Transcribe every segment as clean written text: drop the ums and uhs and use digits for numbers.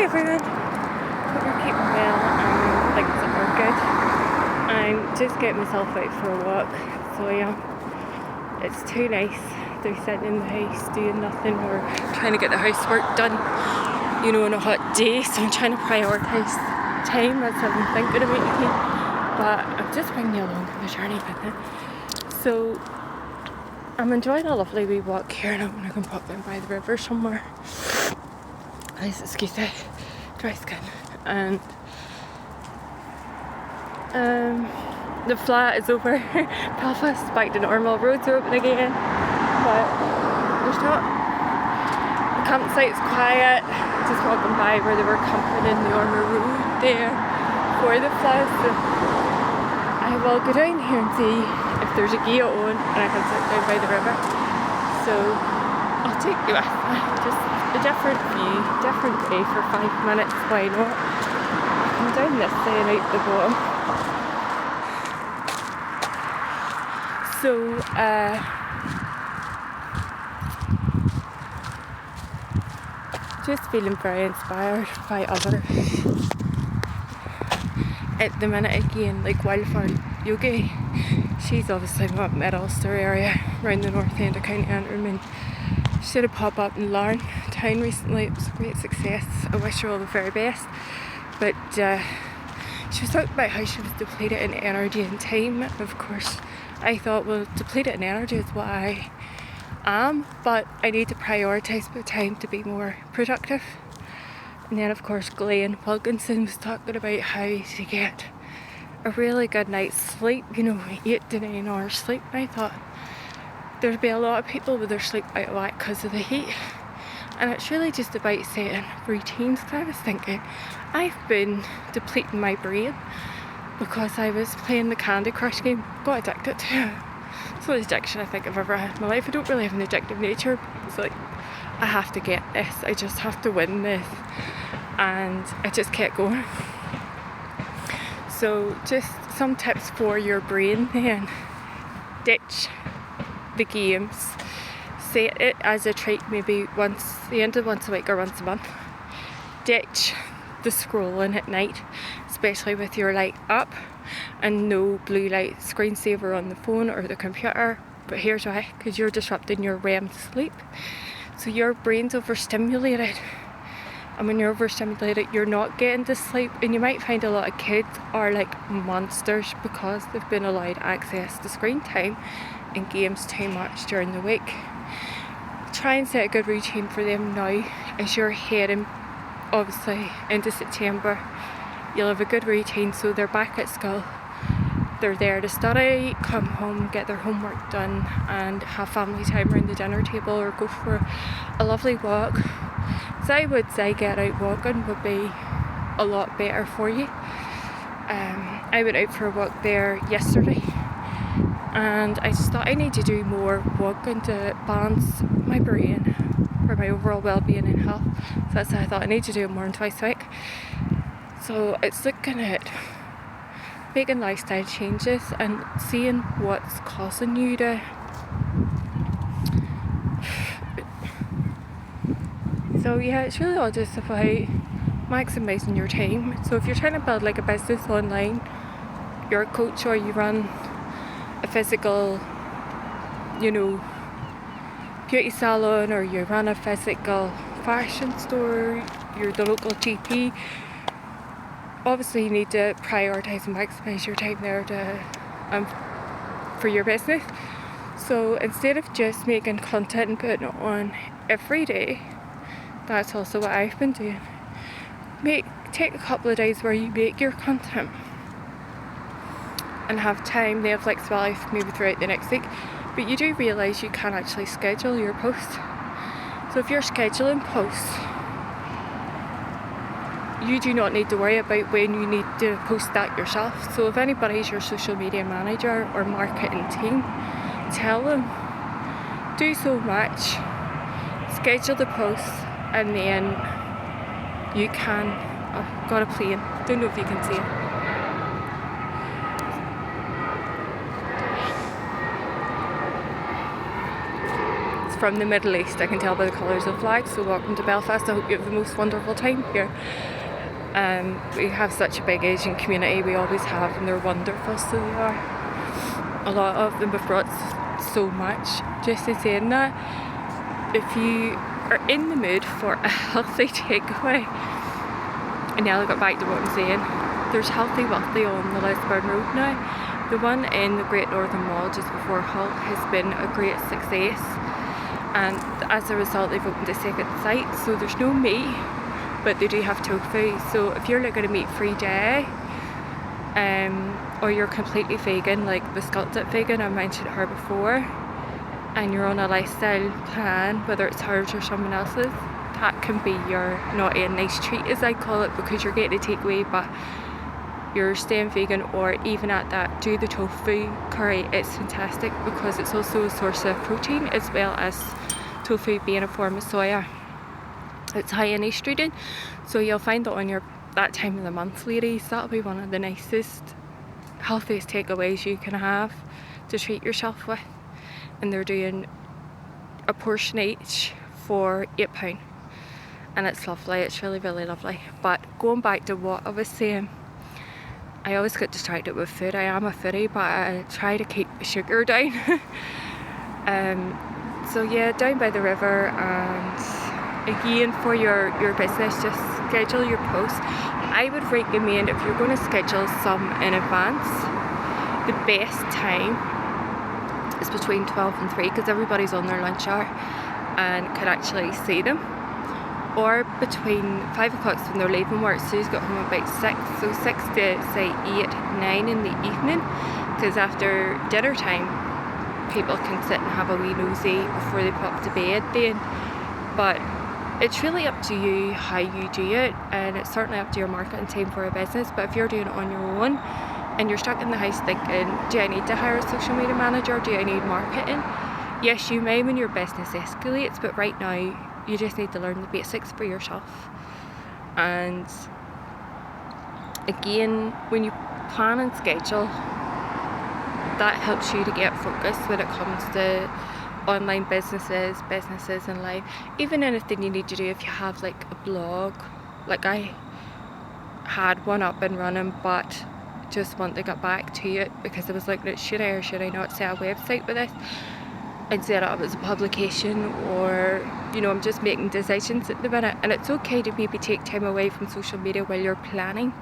everyone. Hope you're keeping well and things are good. I'm just getting myself out for a walk, so yeah, it's too nice to be sitting in the house doing nothing or trying to get the housework done, you know, on a hot day. So I'm trying to prioritise time as I'm thinking about it, but I'm just bringing you along on the journey with it. So I'm enjoying a lovely wee walk here, and I'm going to go pop down by the river somewhere. Excuse me, dry skin. And the flat is over. Belfast back to normal. Roads are open again, but there's not. The campsite's quiet. Just walking by where they were camping in the Ormer Road there for the flat. So I will go down here and see if there's a gate on, and I can sit down by the river. So I'll take you with me. Just a different view, different day for 5 minutes. Why not? I'm down this side out the bottom. So just feeling very inspired by others at the minute again, like Wildflower Yogi. She's obviously not Mid Ulster area, around the north end of County Antrim, and she did a pop up in Larne town recently. It was a great success. I wish her all the very best. But she was talking about how she was depleted in energy and time. Of course, I thought, well, depleted in energy is what I am, but I need to prioritise my time to be more productive. And then, of course, Glenn Wilkinson was talking about how to get a really good night's sleep, 8 to 9 hours sleep. And I thought there'd be a lot of people with their sleep out of whack because of the heat. And it's really just about setting routines. Because I was thinking, I've been depleting my brain because I was playing the Candy Crush game, got addicted to it. It's the only addiction I think I've ever had in my life. I don't really have an addictive nature. It's like, I have to get this, I just have to win this. And I just kept going. So just some tips for your brain then. Ditch the games. Set it as a treat, maybe once a week or once a month. Ditch the scrolling at night, especially with your light up, and no blue light screensaver on the phone or the computer. But here's why: because you're disrupting your REM sleep. So your brain's overstimulated, and when you're overstimulated, you're not getting to sleep. And you might find a lot of kids are like monsters because they've been allowed access to screen time and games too much during the week. Try and set a good routine for them now as you're heading obviously into September. You'll have a good routine, so they're back at school, they're there to study, come home, get their homework done, and have family time around the dinner table, or go for a lovely walk. So I would say get out walking would be a lot better for you. I went out for a walk there yesterday, and I just thought I need to do more walking to balance my brain for my overall well-being and health. So that's why I thought I need to do it more than twice a week. So it's looking at making lifestyle changes and seeing what's causing you to it's really all just about maximising your time. So if you're trying to build like a business online, you're a coach or you run a physical beauty salon, or you run a physical fashion store, you're the local GP, obviously you need to prioritise and maximise your time there for your business. So instead of just making content and putting it on every day, that's also what I've been doing. Take a couple of days where you make your content and have time, they have flexibility maybe throughout the next week. But you do realise you can actually schedule your posts. So if you're scheduling posts, you do not need to worry about when you need to post that yourself. So if anybody's your social media manager or marketing team, tell them, do so much, schedule the posts, and then you can, got a plane, don't know if you can see it. from the Middle East. I can tell by the colours of flags. So welcome to Belfast. I hope you have the most wonderful time here. We have such a big Asian community, we always have, and they're wonderful, so they are. A lot of them have brought so much. Just in saying that, if you are in the mood for a healthy takeaway, and now I got back to what I'm saying, there's Healthy Wealthy on the Lisburn Road now. The one in the Great Northern Mall just before Hull has been a great success, and as a result they've opened a second site, so there's no meat, but they do have tofu. So if you're looking at a meat-free day, or you're completely vegan, like the Sculpted Vegan, I mentioned her before, and you're on a lifestyle plan, whether it's hers or someone else's, that can be your naughty and nice treat, as I call it, because you're getting a takeaway but you're staying vegan. Or even at that, do the tofu curry. It's fantastic because it's also a source of protein, as well as tofu being a form of soya. It's high in estrogen, so you'll find that on that time of the month, ladies, that'll be one of the nicest, healthiest takeaways you can have to treat yourself with. And they're doing a portion each for £8, and it's lovely. It's really, really lovely. But going back to what I was saying, I always get distracted with food. I am a foodie, but I try to keep the sugar down. So yeah, down by the river. And again, for your business, just schedule your posts. I would recommend, if you're going to schedule some in advance, the best time is between 12 and 3, because everybody's on their lunch hour and can actually see them. Or between 5 o'clock when they're leaving work, so you've got home about 6, so 6 to say 8, 9 in the evening, because after dinner time people can sit and have a wee nosy before they pop to bed then. But it's really up to you how you do it, and it's certainly up to your marketing team for a business. But if you're doing it on your own and you're stuck in the house thinking, do I need to hire a social media manager, do I need marketing? Yes, you may when your business escalates, but right now you just need to learn the basics for yourself. And again, when you plan and schedule, that helps you to get focused when it comes to online businesses in life. Even anything you need to do, if you have like a blog, like I had one up and running, but just want to get back to it because I was like, should I or should I not set a website with this and set it up as a publication, or I'm just making decisions at the minute. And it's okay to maybe take time away from social media while you're planning,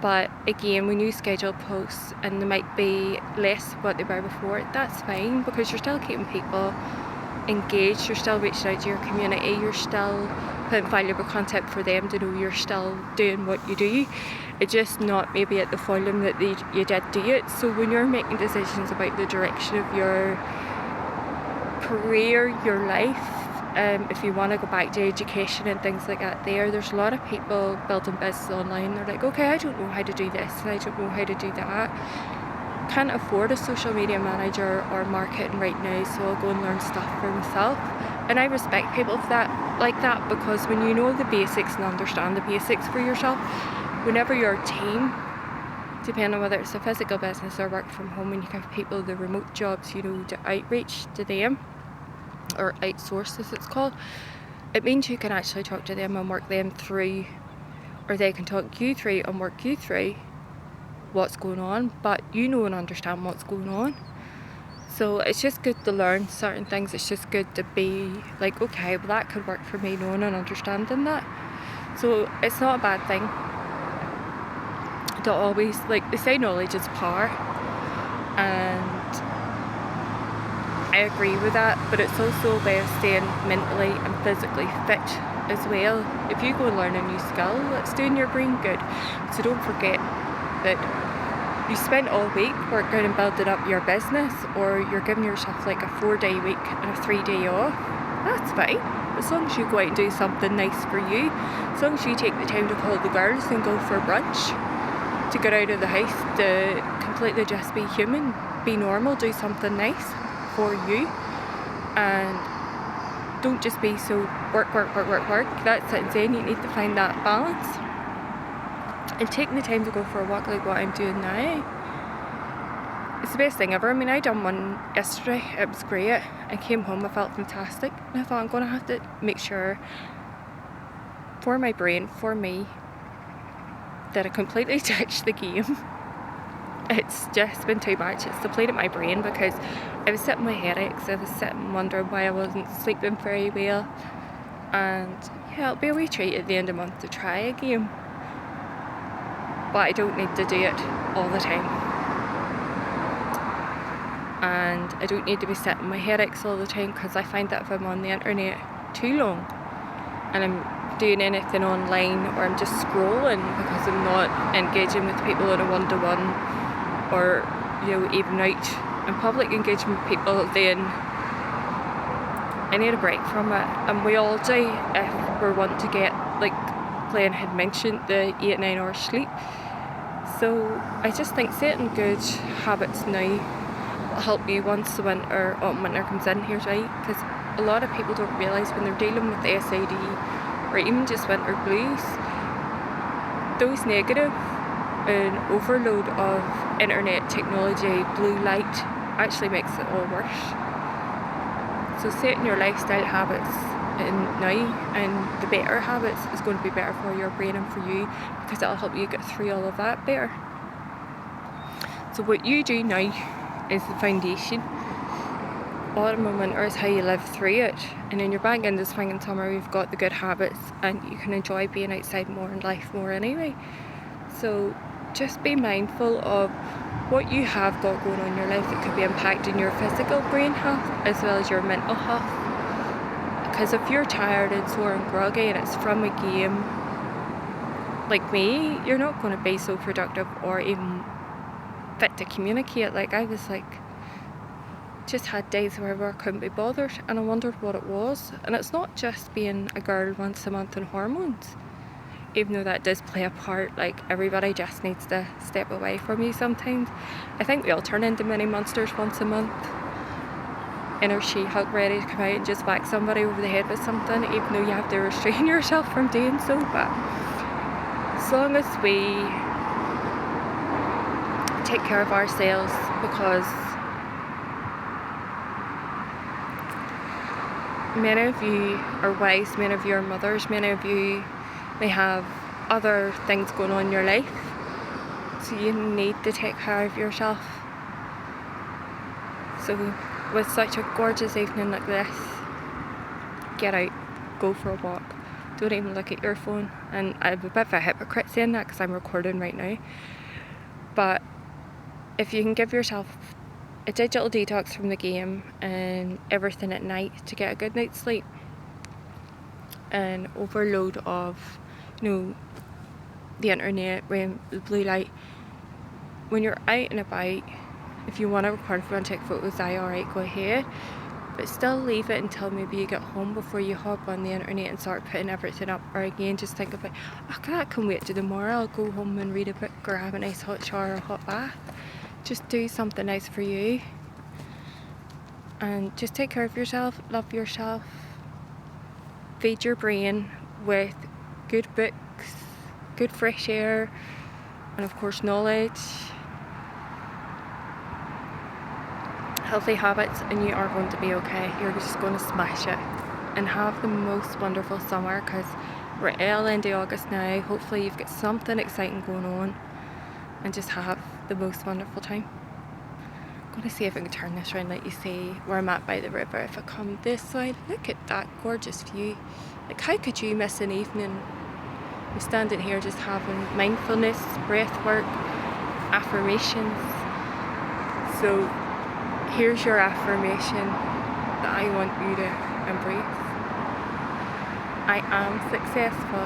but again, when you schedule posts and they might be less what they were before, that's fine, because you're still keeping people engaged, you're still reaching out to your community, you're still putting valuable content for them to know you're still doing what you do. It's just not maybe at the volume that you did do it. So when you're making decisions about the direction of your career, your life, if you want to go back to education and things like that, there's a lot of people building business online. They're like, okay, I don't know how to do this and I don't know how to do that, can't afford a social media manager or marketing right now, so I'll go and learn stuff for myself. And I respect people like that, because when you know the basics and understand the basics for yourself, whenever your team, depending on whether it's a physical business or work from home, when you give people the remote jobs, to outreach to them, or outsource as it's called, it means you can actually talk to them and work them through, or they can talk you through and work you through what's going on, but and understand what's going on. So it's just good to learn certain things. It's just good to be like, okay, well that could work for me, knowing and understanding that. So it's not a bad thing to always, like they say, knowledge is power, and I agree with that, but it's also a way of staying mentally and physically fit as well. If you go and learn a new skill, it's doing your brain good. So don't forget that you spent all week working and building up your business, or you're giving yourself like a 4-day week and a 3-day off. That's fine, as long as you go out and do something nice for you, as long as you take the time to call the girls and go for brunch, to get out of the house, to completely just be human, be normal, do something nice for you, and don't just be so work. That's insane. You need to find that balance, and taking the time to go for a walk like what I'm doing now, it's the best thing ever. I mean, I done one yesterday, it was great. I came home, I felt fantastic, and I thought I'm going to have to make sure for my brain, for me, that I completely ditched the game. It's just been too much. It's depleted my brain because I was sitting with headaches, I was sitting wondering why I wasn't sleeping very well, and yeah, it'll be a wee treat at the end of the month to try a game, but I don't need to do it all the time, and I don't need to be sitting with headaches all the time, because I find that if I'm on the internet too long and I'm doing anything online, or I'm just scrolling because I'm not engaging with people in a one-to-one, or even out in public engaging with people, then I need a break from it, and we all do if we're wanting to get, like Glenn had mentioned, the 8-9 hours sleep. So I just think setting good habits now will help you once the autumn winter comes in here, right? Because a lot of people don't realise when they're dealing with SID or even just winter blues, those negative and overload of internet technology, blue light, actually makes it all worse. So setting your lifestyle habits now, and the better habits, is going to be better for your brain and for you, because it'll help you get through all of that better. So what you do now is the foundation. Autumn and winter is how you live through it, and then you're back in the spring and summer, you've got the good habits and you can enjoy being outside more and life more anyway. So just be mindful of what you have got going on in your life that could be impacting your physical brain health as well as your mental health. Because if you're tired and sore and groggy and it's from a game, like me, you're not going to be so productive or even fit to communicate. Like I was just had days where I couldn't be bothered, and I wondered what it was. And it's not just being a girl once a month and hormones, even though that does play a part. Like everybody just needs to step away from you sometimes. I think we all turn into mini monsters once a month. Inner She-Hulk ready to come out and just whack somebody over the head with something, even though you have to restrain yourself from doing so. But as long as we take care of ourselves, because many of you are wives, many of you are mothers, many of you may have other things going on in your life, so you need to take care of yourself. So with such a gorgeous evening like this, get out, go for a walk, don't even look at your phone. And I'm a bit of a hypocrite saying that because I'm recording right now, but if you can give yourself a digital detox from the game and everything at night to get a good night's sleep, and overload of the internet, when the blue light, when you're out and about, if you want to record, if you want to take photos, alright, go ahead, but still leave it until maybe you get home before you hop on the internet and start putting everything up. Or again, just think about, that can wait till tomorrow, I'll go home and read a book or have a nice hot shower or hot bath. Just do something nice for you, and just take care of yourself, love yourself, feed your brain with good books, good fresh air, and of course knowledge, healthy habits, and you are going to be okay. You're just going to smash it and have the most wonderful summer, because we're well into August now. Hopefully you've got something exciting going on, and just have the most wonderful time. I'm going to see if I can turn this around, let you see where I'm at by the river. If I come this way, look at that gorgeous view. Like, how could you miss an evening? We're standing here just having mindfulness, breath work, affirmations. So here's your affirmation that I want you to embrace. I am successful.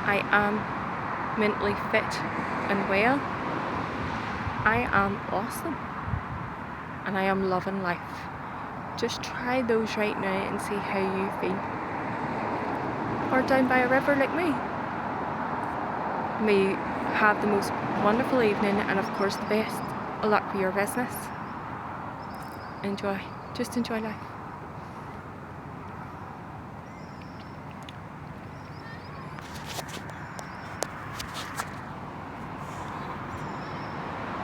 I am mentally fit and well. I am awesome. And I am loving life. Just try those right now and see how you feel. Or down by a river like me. May you have the most wonderful evening, and of course the best of luck for your business. Enjoy. Just enjoy life.